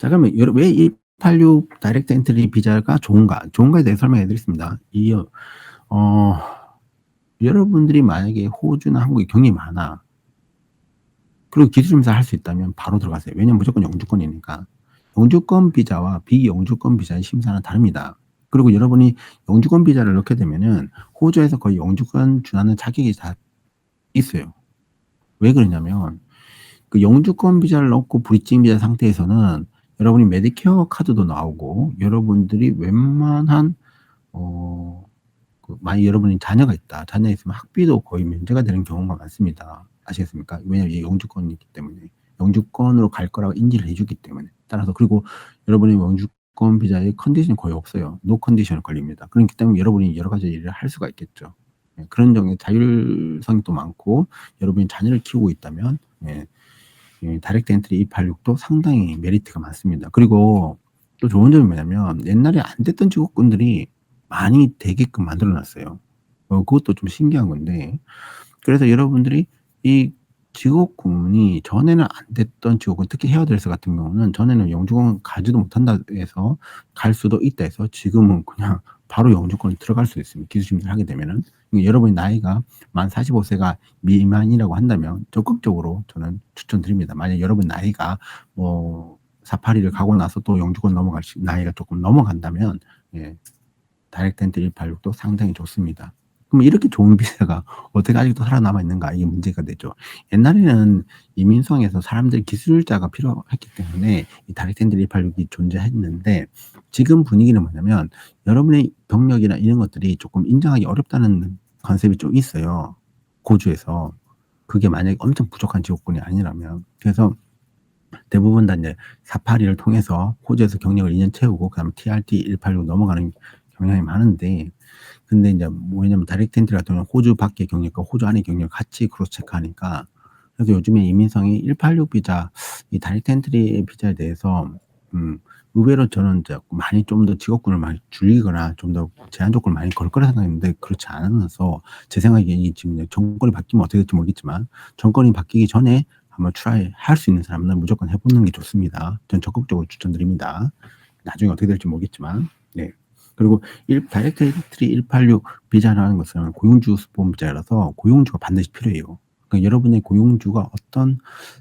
자, 그러면 왜 186 다이렉트 엔트리 비자가 좋은가? 좋은가에 대해 설명해 드리겠습니다. 어, 여러분들이 만약에 호주나 한국에 경력이 많아. 그리고 기술심사 할 수 있다면 바로 들어가세요. 왜냐면 무조건 영주권이니까. 영주권 비자와 비영주권 비자의 심사는 다릅니다. 그리고 여러분이 영주권 비자를 넣게 되면은 호주에서 거의 영주권 준하는 자격이 다 있어요. 왜 그러냐면 그 영주권 비자를 넣고 브리징 비자 상태에서는 여러분이 메디케어 카드도 나오고 여러분들이 웬만한 만약 여러분이 자녀가 있다. 자녀 있으면 학비도 거의 면제가 되는 경우가 많습니다. 아시겠습니까? 왜냐면 이게 영주권이기 때문에. 영주권으로 갈 거라고 인지를 해주기 때문에. 따라서 그리고 여러분이 영주권 비자의 컨디션이 거의 없어요. 노 컨디션을 걸립니다. 그렇기 때문에 여러분이 여러 가지 일을 할 수가 있겠죠. 예, 그런 점에 자율성이 또 많고 여러분이 자녀를 키우고 있다면 다이렉트 엔트리 286도 상당히 메리트가 많습니다. 그리고 또 좋은 점이 뭐냐면 옛날에 안 됐던 직업군들이 많이 되게끔 만들어 놨어요. 그것도 좀 신기한 건데 그래서 여러분들이 이 직업군이 전에는 안 됐던 직업군, 특히 헤어드레서 같은 경우는 전에는 영주권 가지도 못한다 해서 갈 수도 있다 해서 지금은 그냥 바로 영주권에 들어갈 수 있습니다. 기술심사를 하게 되면은. 여러분이 나이가 만 45세가 미만이라고 한다면 적극적으로 저는 추천드립니다. 만약 여러분 나이가 뭐 482를 가고 나서 또 영주권 넘어갈 나이가 조금 넘어간다면 다이렉트 엔트리 186도 상당히 좋습니다. 그럼 이렇게 좋은 비자가 어떻게 아직도 살아남아 있는가? 이게 문제가 되죠. 옛날에는 이민성에서 사람들이 기술자가 필요했기 때문에 이 다이렉트 엔트리 186이 존재했는데 지금 분위기는 뭐냐면 여러분의 경력이나 이런 것들이 조금 인정하기 어렵다는 컨셉이 좀 있어요. 고주에서. 그게 만약에 엄청 부족한 직업군이 아니라면. 그래서 대부분 다 이제 482를 통해서 호주에서 경력을 2년 채우고 그다음에 TRT 186 넘어가는 경향이 많은데 근데 이제 뭐냐면 다이렉트 엔트리 같은 경우는 호주 밖의 경력과 호주 안의 경력 같이 크로스 체크하니까 그래서 요즘에 이민성이 186 비자 이 다이렉트 엔트리 비자에 대해서 의외로 저는 이제 많이 좀 더 직업군을 많이 줄이거나 좀 더 제한 조건을 많이 걸 거라 생각했는데 그렇지 않아서 제 생각에 지금 정권이 바뀌면 어떻게 될지 모르겠지만 정권이 바뀌기 전에 한번 트라이 할 수 있는 사람은 무조건 해보는 게 좋습니다. 전 적극적으로 추천드립니다. 나중에 어떻게 될지 모르겠지만. 네. 그리고 다이렉트 엔트리 186 비자라는 것은 고용주 스폰 비자라서 고용주가 반드시 필요해요. 그러니까 여러분의 고용주가 어떤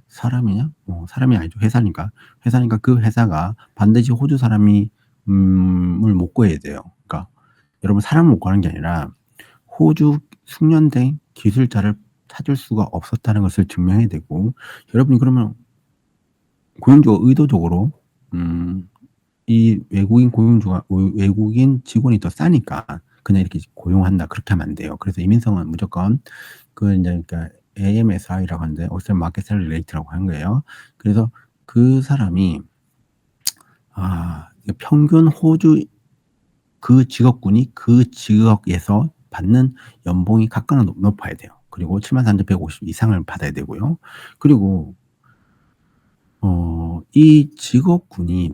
사람이냐? 사람이 아니죠. 회사니까. 회사니까 그 회사가 반드시 호주 사람이 을 못 구해야 돼요. 그러니까 여러분 사람을 못 구하는 게 아니라 호주 숙련된 기술자를 찾을 수가 없었다는 것을 증명해야 되고 여러분이 그러면 고용주가 의도적으로 이 외국인 직원이 더 싸니까 그냥 이렇게 고용한다. 그렇게 하면 안 돼요. 그래서 이민성은 무조건 그러니까 AMSI라고 하는데 Australian Market Salary Rate라고 하는 거예요. 그래서 그 사람이 평균 호주 그 직업군이 그 직업에서 받는 연봉이 각각 높아야 돼요. 그리고 73,150 이상을 받아야 되고요. 그리고 이 직업군이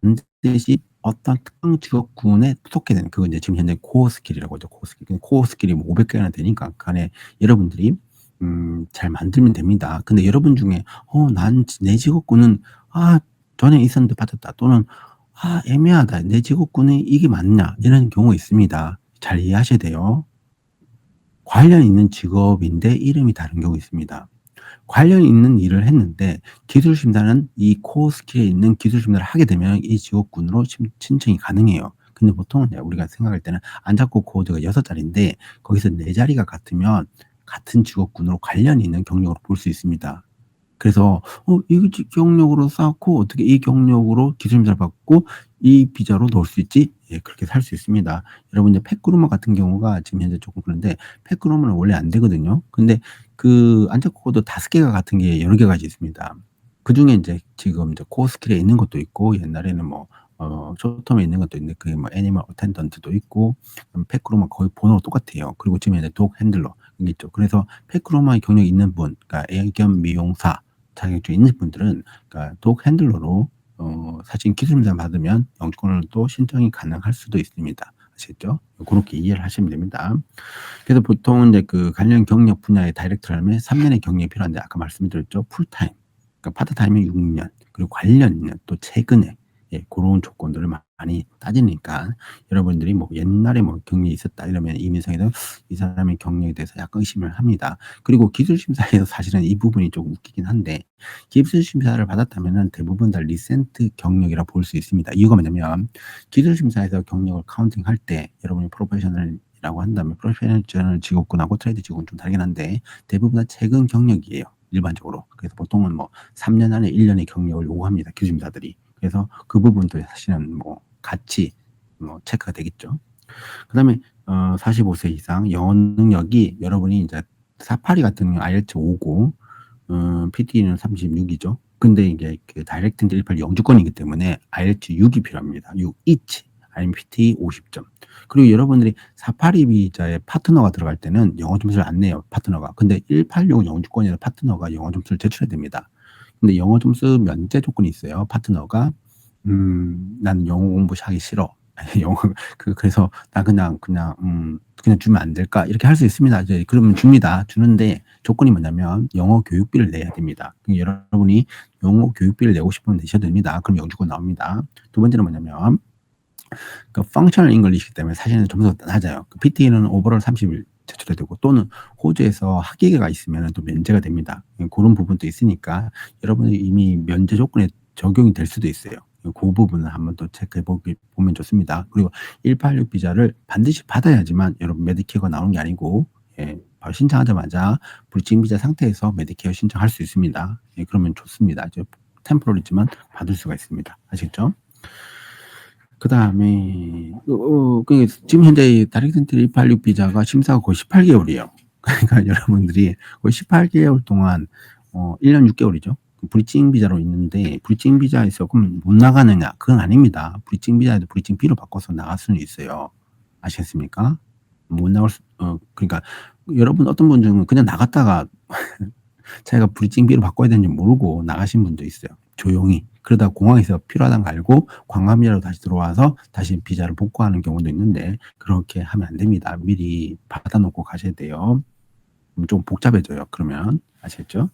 반드시 어떤 특정 직업군에 속해 되는 그건 이제 지금 현재 코어 스킬이라고 하죠. 코어 스킬. 코어 스킬이 뭐 500개나 되니까 그 안에 여러분들이 잘 만들면 됩니다. 근데 여러분 중에 난 내 직업군은 전에 있었는데 빠졌다. 또는 애매하다. 내 직업군이 이게 맞냐? 이런 경우가 있습니다. 잘 이해하셔야 돼요. 관련 있는 직업인데 이름이 다른 경우 있습니다. 관련 있는 일을 했는데 기술심사는 이 코어 스킬에 있는 기술심사를 하게 되면 이 직업군으로 신청이 가능해요. 근데 보통은 우리가 생각할 때는 안잡고 코드가 6자리인데 거기서 4자리가 같으면 같은 직업군으로 관련 있는 경력으로 볼 수 있습니다. 그래서 이 경력으로 쌓고 어떻게 이 경력으로 기술심사를 받고 이 비자로 넣을 수 있지? 예, 그렇게 살 수 있습니다. 여러분 이제 팩그루머 같은 경우가 지금 현재 조금 그런데 팩그루머는 원래 안 되거든요. 근데 그 안착코드 5개가 같은 게 여러 개가 있습니다. 그중에 이제 지금 이제 코어 스킬에 있는 것도 있고 옛날에는 뭐 쇼텀에 있는 것도 있는데 그게 뭐 애니멀 어텐던트도 있고 팩그루머 거의 번호가 똑같아요. 그리고 지금 이제 독 핸들러 이게 있죠. 그래서 팩그루머의 경력이 있는 분, 그러니까 애견 미용사 자격증 있는 분들은 그러니까 독 핸들러로 사실 기술심사 받으면 영주권을 또 신청이 가능할 수도 있습니다. 아시겠죠? 그렇게 이해를 하시면 됩니다. 그래서 보통 이제 그 관련 경력 분야의 다이렉트를 하면 3년의 경력이 필요한데 아까 말씀드렸죠. 풀타임. 그러니까 파트타임이 6년. 그리고 관련 있는 또 최근에 고런 조건들을 많이 따지니까 여러분들이 뭐 옛날에 뭐 경력이 있었다 이러면 이민성에서 이 사람의 경력에 대해서 약간 의심을 합니다. 그리고 기술 심사에서 사실은 이 부분이 좀 웃기긴 한데 기술 심사를 받았다면은 대부분 다 리센트 경력이라 볼 수 있습니다. 이유가 뭐냐면 기술 심사에서 경력을 카운팅할 때 여러분이 프로페셔널이라고 한다면 프로페셔널 직업군하고 트레이드 직업은 좀 다르긴 한데 대부분 다 최근 경력이에요. 일반적으로. 그래서 보통은 뭐 3년 안에 1년의 경력을 요구합니다. 기술 심사들이. 그래서 그 부분도 사실은 뭐 같이 뭐 체크가 되겠죠. 그다음에 45세 이상 영어 능력이 여러분이 이제 사파리 같은 경우 IELTS 5고 PT는 36이죠. 근데 이게 그 다이렉트 엔트리 182 영주권이기 때문에 IELTS 6이 필요합니다. 6 each. 아니면 PT 50점. 그리고 여러분들이 사파리 비자에 파트너가 들어갈 때는 영어 점수를 안 내요. 파트너가. 근데 186 영주권에서 파트너가 영어 점수를 제출해야 됩니다. 근데 영어 점수 면제 조건이 있어요. 파트너가 나는 영어 공부하기 싫어. 영어 그래서 나 그냥 주면 안 될까? 이렇게 할 수 있습니다. 이제 그러면 줍니다. 주는데 조건이 뭐냐면 영어 교육비를 내야 됩니다. 여러분이 영어 교육비를 내고 싶으면 내셔도 됩니다. 그럼 영주권 나옵니다. 두 번째는 뭐냐면 그 펑셔널 잉글리시기 때문에 사실은 점수가 낮아요. 그 PT는 오버롤 30일 제출해야 되고 또는 호주에서 학위가 있으면 또 면제가 됩니다. 그런 부분도 있으니까 여러분이 이미 면제 조건에 적용이 될 수도 있어요. 그 부분을 한번 또 체크해 보면 좋습니다. 그리고 186 비자를 반드시 받아야지만 여러분 메디케어가 나오는 게 아니고 바로 신청하자마자 브리칭 비자 상태에서 메디케어 신청할 수 있습니다. 그러면 좋습니다. 템포럴이지만 받을 수가 있습니다. 아시겠죠? 그다음에 지금 현재 다이렉트 엔트리 186 비자가 심사가 거의 18개월이에요. 그러니까 여러분들이 거의 18개월 동안 1년 6개월이죠. 브리칭 비자로 있는데 브리칭 비자에서 그럼 못 나가느냐? 그건 아닙니다. 브리칭 비자에도 브리칭 B로 바꿔서 나갈 수는 있어요. 아시겠습니까? 못 나갈 그러니까 여러분 어떤 분 중은 그냥 나갔다가 자기가 브리칭 B로 바꿔야 되는지 모르고 나가신 분도 있어요. 조용히. 그러다 공항에서 필요하다는 거 알고 관광비자로 다시 들어와서 다시 비자를 복구하는 경우도 있는데 그렇게 하면 안 됩니다. 미리 받아놓고 가셔야 돼요. 좀 복잡해져요. 그러면 아시겠죠?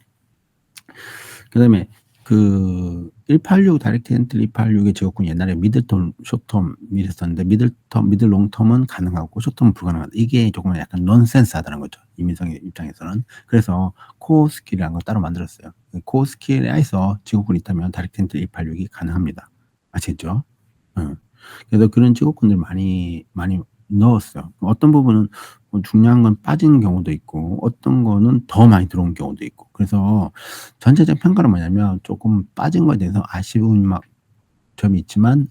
그다음에 그 186 다이렉트 엔트리 186의 직업군 옛날에 미들텀, 숏텀 있었는데 미들텀, 미들 롱텀은 가능하고 숏텀은 불가능하다. 이게 조금 약간 넌센스하다는 거죠. 이민성의 입장에서는. 그래서 코어 스킬이라는 걸 따로 만들었어요. 코어 스킬에서 직업군이 있다면 다이렉트 엔트리 186이 가능합니다. 아시겠죠? 그래서 그런 직업군들 많이 넣었어요. 어떤 부분은 중요한 건 빠지는 경우도 있고 어떤 거는 더 많이 들어온 경우도 있고 그래서 전체적 평가는 뭐냐면 조금 빠진 거에 대해서 아쉬운 점이 있지만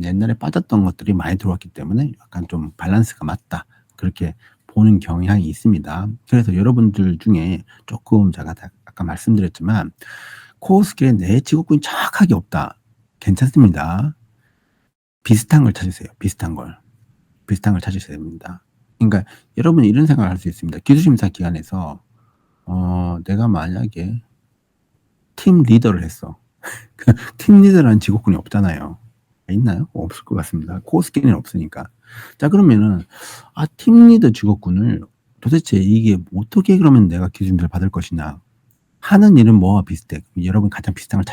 옛날에 빠졌던 것들이 많이 들어왔기 때문에 약간 좀 밸런스가 맞다 그렇게 보는 경향이 있습니다. 그래서 여러분들 중에 조금 제가 아까 말씀드렸지만 코어 스킬에 내 직업군이 정확하게 없다. 괜찮습니다. 비슷한 걸 찾으세요. 비슷한 걸 찾으셔야 됩니다. 그러니까 여러분이 이런 생각을 할 수 있습니다. 기술심사 기간에서 내가 만약에 팀 리더를 했어. 팀 리더라는 직업군이 없잖아요. 있나요? 없을 것 같습니다. 코어 스킬은 없으니까. 자 그러면은 팀 리더 직업군을 도대체 이게 어떻게 그러면 내가 기술심사를 받을 것이냐. 하는 일은 뭐와 비슷해. 여러분 가장 비슷한 걸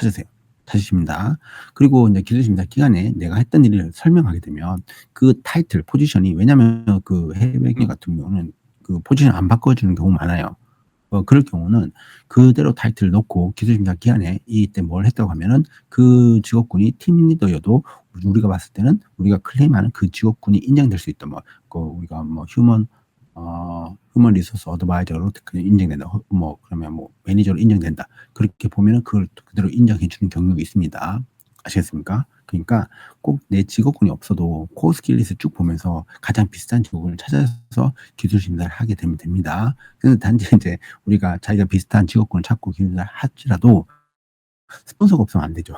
찾으십니다. 그리고 이제 기술심사 기간에 내가 했던 일을 설명하게 되면 그 타이틀, 포지션이 왜냐면 그 해외 경우 같은 경우는 그 포지션 안 바꿔주는 경우 많아요. 그럴 경우는 그대로 타이틀 넣고 기술심사 기간에 이때 뭘 했다고 하면은 그 직업군이 팀 리더여도 우리가 봤을 때는 우리가 클레임하는 그 직업군이 인정될 수 있다. 우리가 휴먼 리소스 어드바이저로 인정된다. 그러면 매니저로 인정된다. 그렇게 보면은 그걸 그대로 인정해 주는 경우가 있습니다. 아시겠습니까? 그러니까 꼭 내 직업군이 없어도 코어 스킬 리스트 쭉 보면서 가장 비슷한 직업군을 찾아서 기술 심사를 하게 되면 됩니다. 그래서 단지 이제 우리가 자기가 비슷한 직업군을 찾고 기술 심사를 하더라도 스폰서가 없으면 안 되죠.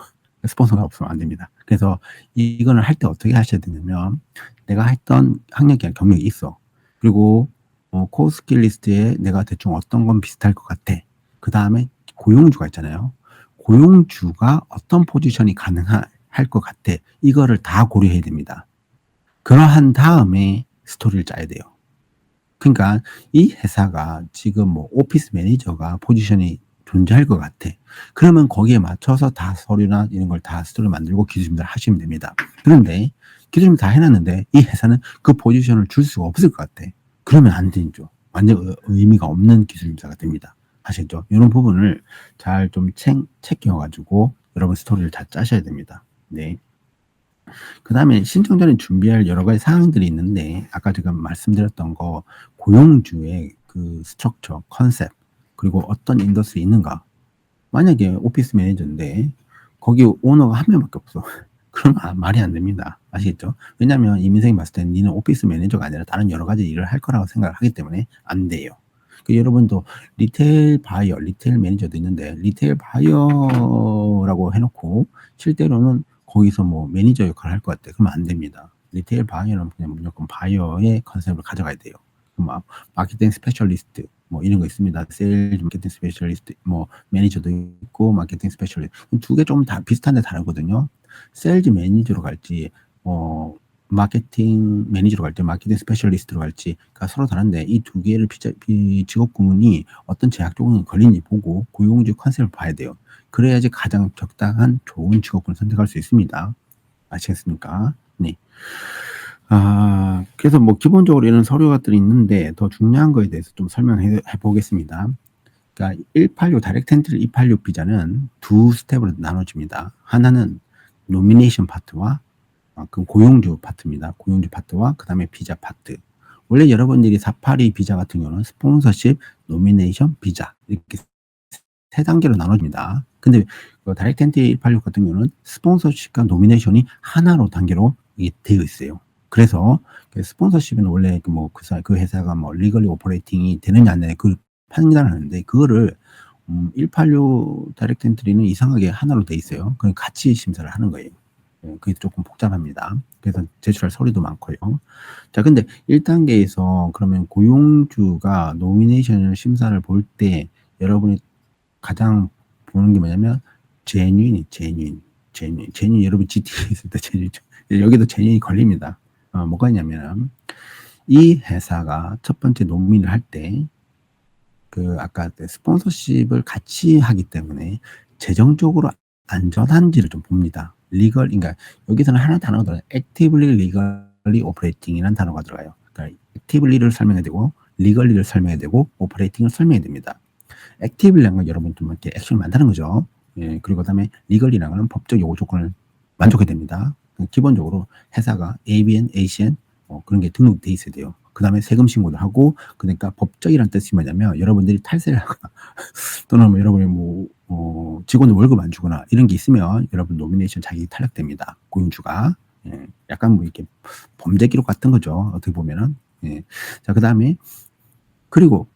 스폰서가 없으면 안 됩니다. 그래서 이거는 할 때 어떻게 하셔야 되냐면 내가 했던 학력이나 경력이 있어. 그리고 코어 스킬 리스트에 내가 대충 어떤 건 비슷할 것 같아. 그 다음에 고용주가 있잖아요. 고용주가 어떤 포지션이 가능할 것 같아. 이거를 다 고려해야 됩니다. 그러한 다음에 스토리를 짜야 돼요. 그러니까 이 회사가 지금 오피스 매니저가 포지션이 존재할 것 같아. 그러면 거기에 맞춰서 다 서류나 이런 걸 다 스토리를 만들고 기술님들 하시면 됩니다. 그런데 기술님 다 해놨는데 이 회사는 그 포지션을 줄 수가 없을 것 같아. 그러면 안 되죠. 완전 의미가 없는 기술임사가 됩니다. 아시겠죠? 이런 부분을 잘 좀 체크해가지고 여러분 스토리를 잘 짜셔야 됩니다. 네. 그 다음에 신청 전에 준비할 여러 가지 사항들이 있는데 아까 제가 말씀드렸던 거 고용주의 그 스트럭처, 컨셉 그리고 어떤 인더스트리 있는가. 만약에 오피스 매니저인데 거기 오너가 한 명밖에 없어. 그러면 말이 안 됩니다. 아시겠죠? 왜냐하면 이민생이 봤을 때는 니는 오피스 매니저가 아니라 다른 여러 가지 일을 할 거라고 생각을 하기 때문에 안 돼요. 여러분도 리테일 바이어, 리테일 매니저도 있는데 리테일 바이어라고 해놓고 실제로는 거기서 뭐 매니저 역할을 할 것 같아. 그러면 안 됩니다. 리테일 바이어는 그냥 무조건 바이어의 컨셉을 가져가야 돼요. 마케팅 스페셜리스트 뭐 이런 거 있습니다. 세일즈 마케팅 스페셜리스트 뭐 매니저도 있고 마케팅 스페셜리스트 두 개 좀 다 비슷한데 다르거든요. 세일즈 매니저로 갈지 마케팅 매니저로 갈지 마케팅 스페셜리스트로 갈지가 서로 다른데 이 두 개를 직업 구분이 어떤 제약 조건이 걸리는지 보고 고용주 컨셉을 봐야 돼요. 그래야지 가장 적당한 좋은 직업군을 선택할 수 있습니다. 아시겠습니까? 네. 그래서 뭐 기본적으로 이런 서류 것들이 있는데 더 중요한 거에 대해서 좀 설명해 보겠습니다. 그러니까 186 다이렉트 엔트리 286 비자는 두 스텝으로 나눠집니다. 하나는 노미네이션 파트와 그 고용주 파트입니다. 고용주 파트와 그 다음에 비자 파트. 원래 여러분들이 482 비자 같은 경우는 스폰서십, 노미네이션, 비자 이렇게 세 단계로 나눠집니다. 근데 다이렉트 엔트리 186 같은 경우는 스폰서십과 노미네이션이 하나로 단계로 이게 되어 있어요. 그래서 스폰서십은 원래 그 회사가 뭐 리걸리 오퍼레이팅이 되느냐 안 되느냐 그 판단을 하는데 그거를 186 다이렉트 엔트리는 이상하게 하나로 돼 있어요. 그럼 같이 심사를 하는 거예요. 그게 조금 복잡합니다. 그래서 제출할 서류도 많고요. 자, 근데 1단계에서 그러면 고용주가 노미네이션을 심사를 볼 때 여러분이 가장 보는 게 뭐냐면 제뉴인 여러분 GT에 있을 때 제뉴인 여기도 제뉴인이 걸립니다. 뭐가 있냐면 이 회사가 첫 번째 노민을 할 때 아까 스폰서십을 같이 하기 때문에 재정적으로 안전한지를 좀 봅니다. 그러니까 여기서는 하나 단어가 들어가요. 액티블리 리걸리 오퍼레이팅이라는 단어가 들어가요. 그러니까 액티블리를 설명해야 되고 리걸리를 설명해야 되고 오퍼레이팅을 설명해야 됩니다. 액티블리라는 건 여러분 좀 이렇게 액션을 만드는 거죠. 예, 그리고 그다음에 리걸리라는 건 법적 요구 조건을 만족해야 됩니다. 기본적으로 회사가 ABN, ACN 그런 게 등록돼 있어야 돼요. 그 다음에 세금 신고를 하고 그러니까 법적이라는 뜻이 뭐냐면 여러분들이 탈세를 하거나 또는 뭐 여러분이 직원들 월급 안 주거나 이런 게 있으면 여러분 노미네이션 자격이 탈락됩니다. 고용주가. 예, 약간 뭐 이렇게 범죄 기록 같은 거죠. 어떻게 보면은. 예. 자, 그 다음에 그리고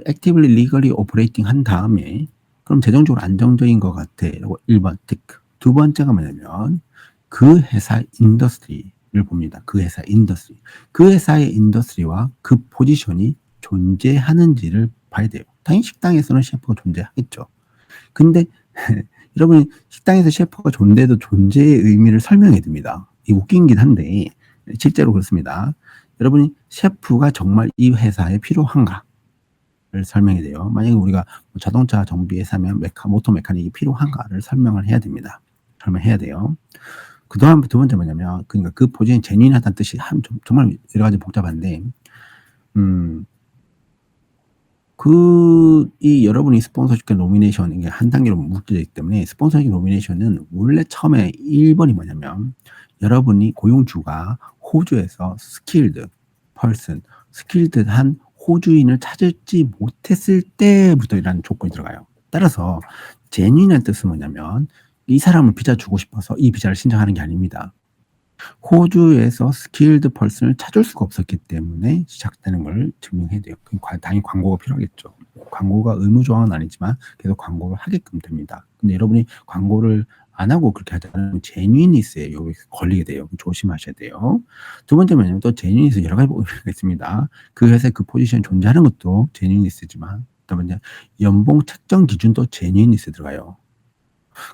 액티블리 리걸리 오퍼레이팅 한 다음에 그럼 재정적으로 안정적인 것 같아. 라고 1번 테크. 두 번째가 뭐냐면 그 회사 인더스트리를 봅니다. 그 회사 인더스트리. 그 회사의 인더스트리와 그 포지션이 존재하는지를 봐야 돼요. 당연히 식당에서는 셰프가 존재하겠죠. 근데 여러분이 식당에서 셰프가 존재해도 존재의 의미를 설명해야 됩니다. 이게 웃긴긴 한데 실제로 그렇습니다. 여러분이 셰프가 정말 이 회사에 필요한가를 설명해야 돼요. 만약에 우리가 자동차 정비 회사면 모터 메카닉이 필요한가를 설명을 해야 됩니다. 설명해야 돼요. 그 다음 두 번째 뭐냐면 그러니까 그 포지션이 제뉴인하다는 뜻이 정말 여러 가지 복잡한데 이 여러분이 스폰서십과 노미네이션 이게 한 단계로 묶여져 있기 때문에 스폰서십 노미네이션은 원래 처음에 1번이 뭐냐면 여러분이 고용주가 호주에서 스킬드한 호주인을 찾지 못했을 때부터라는 조건이 들어가요. 따라서 제뉴인한 뜻은 뭐냐면 이 사람을 비자 주고 싶어서 이 비자를 신청하는 게 아닙니다. 호주에서 스킬드 펄슨을 찾을 수가 없었기 때문에 시작되는 걸 증명해야 돼요. 당연히 광고가 필요하겠죠. 광고가 의무조항은 아니지만 계속 광고를 하게끔 됩니다. 근데 여러분이 광고를 안 하고 그렇게 하자면 제뉴인리스에 여기 걸리게 돼요. 조심하셔야 돼요. 두 번째 뭐냐면 또 제뉴인리스 여러 가지 의미가 있습니다. 그 회사에 그 포지션이 존재하는 것도 제뉴인리스지만 또 번째 연봉 책정 기준도 제뉴인리스에 들어가요.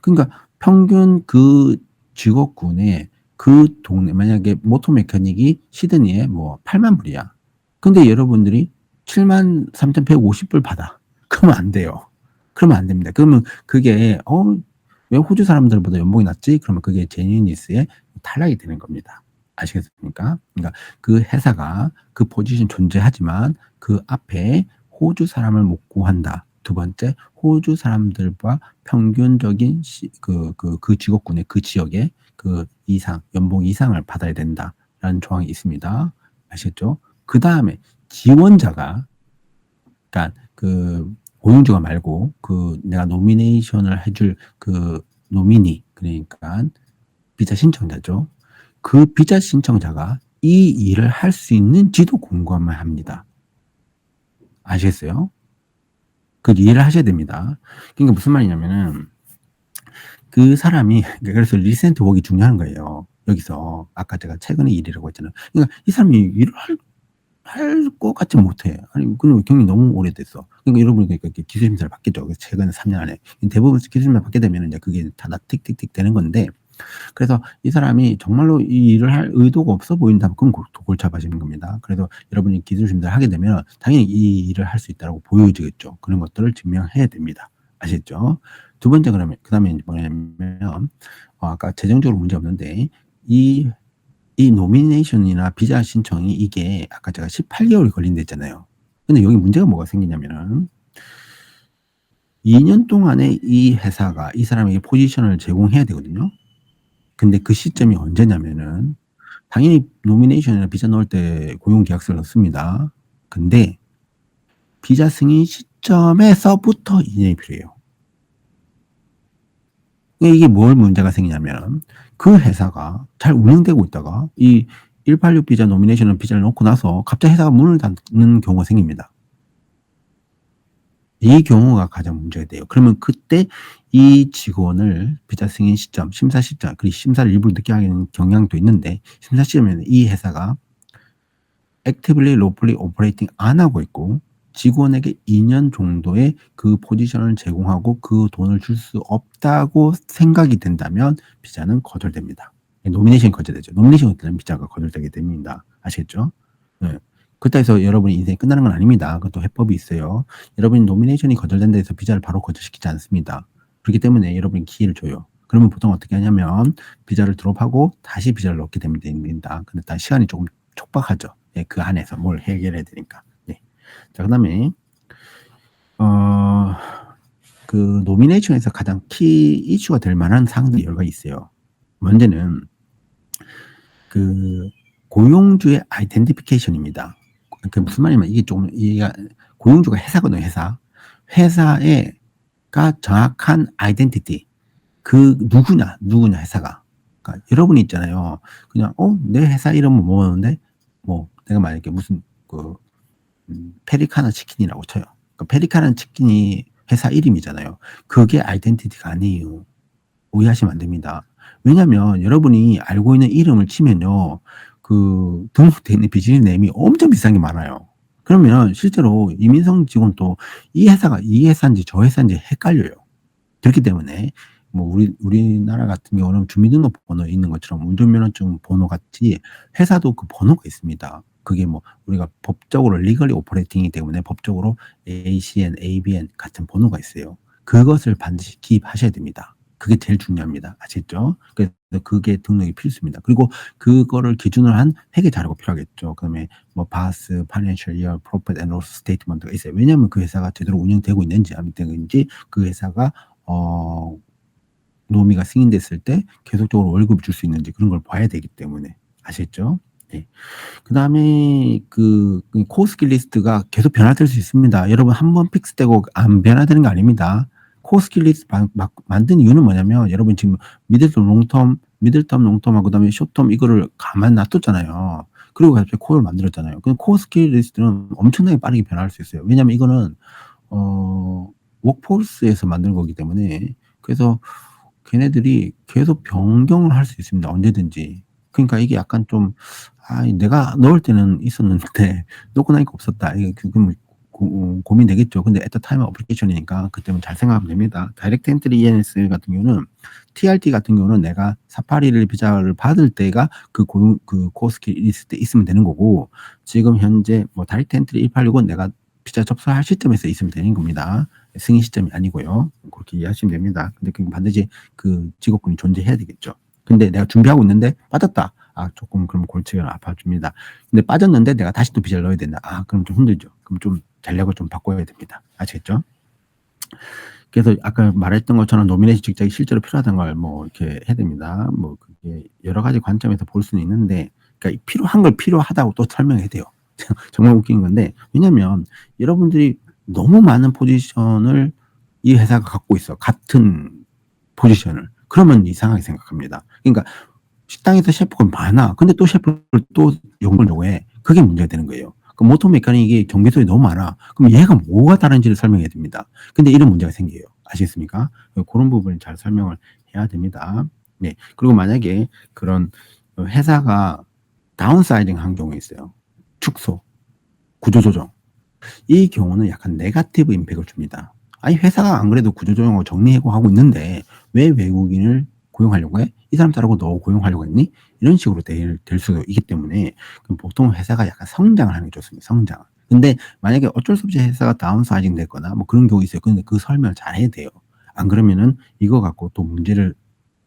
그러니까 평균 그 직업군에 그 동네 만약에 모터 메카닉이 시드니에 뭐 8만 불이야. 근데 여러분들이 73,150불 받아. 그러면 안 돼요. 그러면 안 됩니다. 그러면 그게 왜 호주 사람들보다 연봉이 낮지? 그러면 그게 제니니스의 탈락이 되는 겁니다. 아시겠습니까? 그러니까 그 회사가 그 포지션 존재하지만 그 앞에 호주 사람을 못 구한다. 두 번째, 호주 사람들과 평균적인 그 직업군의 그 지역의 그 이상, 연봉 이상을 받아야 된다라는 조항이 있습니다. 아시겠죠? 그 다음에 지원자가, 그러니까 그 고용주가 말고 그 내가 노미네이션을 해줄 그 노미니, 그러니까 비자 신청자죠. 그 비자 신청자가 이 일을 할 수 있는지도 궁금해 합니다. 아시겠어요? 그 이해를 하셔야 됩니다. 그러니까 무슨 말이냐면은 그 사람이 그래서 리센트 웍이 중요한 거예요. 여기서 아까 제가 최근에 일이라고 했잖아요. 그러니까 이 사람이 일을 할 것 같지 못해. 아니 그럼 경력이 너무 오래됐어. 그러니까 여러분이 그러니까 기술 심사를 받겠죠. 그래서 최근 3년 안에 대부분 기술 심사 받게 되면 이제 그게 다 틱틱틱 되는 건데, 그래서 이 사람이 정말로 이 일을 할 의도가 없어 보인다. 그럼 골치 아파지는 겁니다. 그래서 여러분이 기술 심사를 하게 되면 당연히 이 일을 할 수 있다고 보여지겠죠. 그런 것들을 증명해야 됩니다. 아시겠죠? 두 번째, 그러면 그다음에 뭐냐면 아까 재정적으로 문제 없는데 이 노미네이션이나 비자 신청이 이게 아까 제가 18개월이 걸린다 했잖아요. 근데 여기 문제가 뭐가 생기냐면은 2년 동안에 이 회사가 이 사람에게 포지션을 제공해야 되거든요. 근데 그 시점이 언제냐면은 당연히 노미네이션이나 비자 넣을 때 고용 계약서를 넣습니다. 근데 비자 승인 시점에서부터 2년이 필요해요. 이게 뭘 문제가 생기냐면 그 회사가 잘 운영되고 있다가 이 186 비자 노미네이션 비자를 넣고 나서 갑자기 회사가 문을 닫는 경우가 생깁니다. 이 경우가 가장 문제가 돼요. 그러면 그때 이 직원을 비자 승인 시점, 심사 시점, 그리고 심사를 일부러 늦게 하는 경향도 있는데 심사 시점에는 이 회사가 actively, lawfully operating 안 하고 있고 직원에게 2년 정도의 그 포지션을 제공하고 그 돈을 줄 수 없다고 생각이 된다면 비자는 거절됩니다. 노미네이션이 거절되죠. 노미네이션이 거절되면 비자가 거절되게 됩니다. 아시겠죠? 네. 그렇다 해서 여러분이 인생이 끝나는 건 아닙니다. 그것도 해법이 있어요. 여러분이 노미네이션이 거절된다 해서 비자를 바로 거절시키지 않습니다. 그렇기 때문에 여러분이 기회를 줘요. 그러면 보통 어떻게 하냐면 비자를 드롭하고 다시 비자를 넣게 됩니다. 근데 다 시간이 조금 촉박하죠. 예, 그 안에서 뭘 해결해야 되니까. 예. 자, 그다음에 그 노미네이션에서 가장 키 이슈가 될 만한 사항들이 여러 가지 있어요. 먼저는 그 고용주의 아이덴티피케이션입니다. 그 무슨 말이냐면 이게 조금 이해가, 고용주가 회사거든요. 회사가 정확한 아이덴티티, 그 누구냐 회사가. 그러니까 여러분이 있잖아요. 그냥 내 회사 이름은 뭐였는데 뭐 내가 만약에 무슨 그 페리카나 치킨이라고 쳐요. 그러니까 페리카나 치킨이 회사 이름이잖아요. 그게 아이덴티티가 아니에요. 오해하시면 안 됩니다. 왜냐면 여러분이 알고 있는 이름을 치면요, 그 등록되어 있는 비즈니스 네임이 엄청 비싼 게 많아요. 그러면 실제로 이민성 직원도 이 회사가 이 회사인지 저 회사인지 헷갈려요. 그렇기 때문에 뭐 우리나라 같은 경우는 주민등록번호 있는 것처럼 운전면허증 번호 같이 회사도 그 번호가 있습니다. 그게 뭐 우리가 법적으로 리걸리 오퍼레이팅이기 때문에 법적으로 ACN, ABN 같은 번호가 있어요. 그것을 반드시 기입하셔야 됩니다. 그게 제일 중요합니다. 아시겠죠? 그래서 그게 등록이 필수입니다. 그리고 그거를 기준으로 한 회계 자료가 필요하겠죠. 그다음에 뭐 바스, 파이낸셜 이어, 프로핏 앤 로스 스테이트먼트가 있어요. 왜냐하면 그 회사가 제대로 운영되고 있는지 아니든지 그 회사가 노미가 승인됐을 때 계속적으로 월급을 줄 수 있는지 그런 걸 봐야 되기 때문에. 아시겠죠? 네. 그다음에 그 코어 스킬 리스트가 계속 변화될 수 있습니다. 여러분 한번 픽스되고 안 변화되는 거 아닙니다. 코어 스킬 리스트 만든 이유는 뭐냐면 여러분 지금 미들텀, 롱텀하고 그다음에 숏텀 이거를 가만 놔뒀잖아요. 그리고 갑자기 코어를 만들었잖아요. 그럼 코어 스킬 리스트는 엄청나게 빠르게 변화할 수 있어요. 왜냐하면 이거는 워크포스에서 만든 거기 때문에. 그래서 걔네들이 계속 변경을 할 수 있습니다. 언제든지. 그러니까 이게 약간 좀 내가 넣을 때는 있었는데 넣고 나니까 없었다. 이게 그럼 고민되겠죠. 근데 at the time 어플리케이션이니까 그때는 잘 생각하면 됩니다. 다이렉트 엔트리 ENS 같은 경우는 TRT 같은 경우는 내가 사파리를 비자를 받을 때가 그 코어 스킬 리스트에 있으면 되는 거고, 지금 현재 뭐 다이렉트 엔트리 186은 내가 비자 접수할 시점에서 있으면 되는 겁니다. 승인 시점이 아니고요. 그렇게 이해하시면 됩니다. 근데 그 반드시 그 직업군이 존재해야 되겠죠. 근데 내가 준비하고 있는데 빠졌다. 아, 조금 그럼 골치가 아파집니다. 근데 빠졌는데 내가 다시 또 비자를 넣어야 된다. 아, 그럼 좀 힘들죠. 그럼 좀 전략을 좀 바꿔야 됩니다. 아시겠죠? 그래서 아까 말했던 것처럼 노미네이션 직책이 실제로 필요하다는 걸 뭐 이렇게 해야 됩니다. 뭐 그게 여러 가지 관점에서 볼 수는 있는데, 그러니까 필요한 걸 필요하다고 또 설명해야 돼요. 정말 웃긴 건데, 왜냐면 여러분들이 너무 많은 포지션을 이 회사가 갖고 있어. 같은 포지션을. 그러면 이상하게 생각합니다. 그러니까 식당에서 셰프가 많아. 근데 또 셰프를 또 용을 요구해. 그게 문제가 되는 거예요. 그럼 모터 메카닉이 경비소에 너무 많아. 그럼 얘가 뭐가 다른지를 설명해야 됩니다. 근데 이런 문제가 생겨요. 아시겠습니까? 그런 부분을 잘 설명을 해야 됩니다. 네. 그리고 만약에 그런 회사가 다운사이징 한 경우가 있어요. 축소, 구조조정. 이 경우는 약간 네거티브 임팩을 줍니다. 아니, 회사가 안 그래도 구조조정하고 정리해고하고 있는데 왜 외국인을 고용하려고 해? 이 사람 따르고 너 고용하려고 했니? 이런 식으로 될 수도 있기 때문에 그럼 보통 회사가 약간 성장을 하는 게 좋습니다. 성장. 근데 만약에 어쩔 수 없이 회사가 다운사이징 됐거나 뭐 그런 경우 있어요. 근데 그 설명을 잘 해야 돼요. 안 그러면은 이거 갖고 또 문제를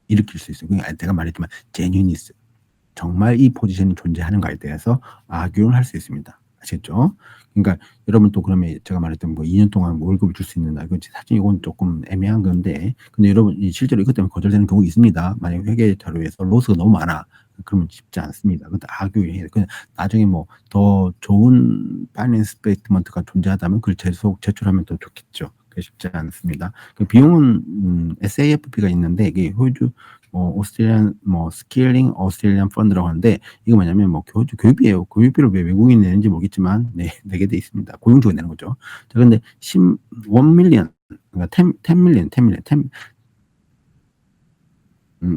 일으킬 수 있어요. 그러니까 내가 말했지만 제뉴니스. 정말 이 포지션이 존재하는가에 대해서 아규를 할 수 있습니다. 아시겠죠? 그러니까 여러분 또 그러면 제가 말했던 뭐 2년 동안 뭐 월급을 줄 수 있느냐, 이건 사실 이건 조금 애매한 건데, 근데 여러분 실제로 이것 때문에 거절되는 경우 있습니다. 만약 회계 자료에서 로스가 너무 많아, 그러면 쉽지 않습니다. 그것도 아규해야 돼. 그냥 나중에 뭐 더 좋은 파이낸스 스테이트먼트가 존재하다면 그걸 제출하면 더 좋겠죠. 그게 쉽지 않습니다. 그 비용은 SAFP가 있는데 이게 호주 오스트레일리안 스케일링 오스트레일리안 펀드라고 하는데, 이거 뭐냐면 교육비예요. 교육비를 왜 외국인이 내는지 모르겠지만 내게 돼 있습니다. 고용주가 내는 거죠. 자, 근데 1 밀리언, 그러니까 10 밀리언, 10 밀리언, 10,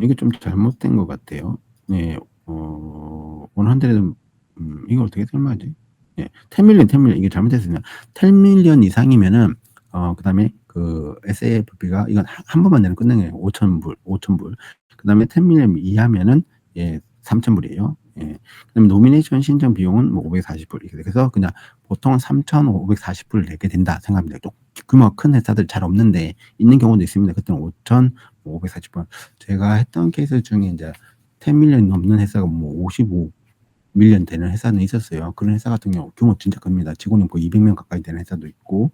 이게 좀 잘못된 것 같아요. 네, 100, 이거 어떻게 설명하지? 예, 10 밀리언, 10 밀리언, 이게 잘못됐습니다. 10 밀리언 이상이면은 그다음에 그 SAFP가 이건 한 번만 내면 끝내는 거예요. 5,000불, 5,000불. 그다음에 10 밀리언 이하면은 3,000불이에요. 예. 그다음에 노미네이션 신청 비용은 뭐 540불 이렇게 돼서 그냥 보통은 3,540불을 내게 된다 생각합니다. 또 규모가 큰 회사들 잘 없는데 있는 경우도 있습니다. 그때는 5,540불. 제가 했던 케이스 중에 이제 10 밀리언 넘는 회사가 뭐 55 밀리언 되는 회사는 있었어요. 그런 회사 같은 경우 규모 진짜 큽니다. 직원이 거의 200명 가까이 되는 회사도 있고,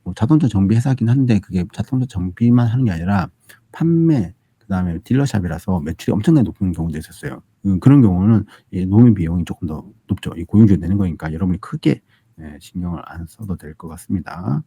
뭐 자동차 정비 회사긴 한데 그게 자동차 정비만 하는 게 아니라 판매, 그다음에 딜러샵이라서 매출이 엄청나게 높은 경우도 있었어요. 그런 경우는 노무 비용이 조금 더 높죠. 이 고용주가 내는 거니까 여러분이 크게 신경을 안 써도 될 것 같습니다.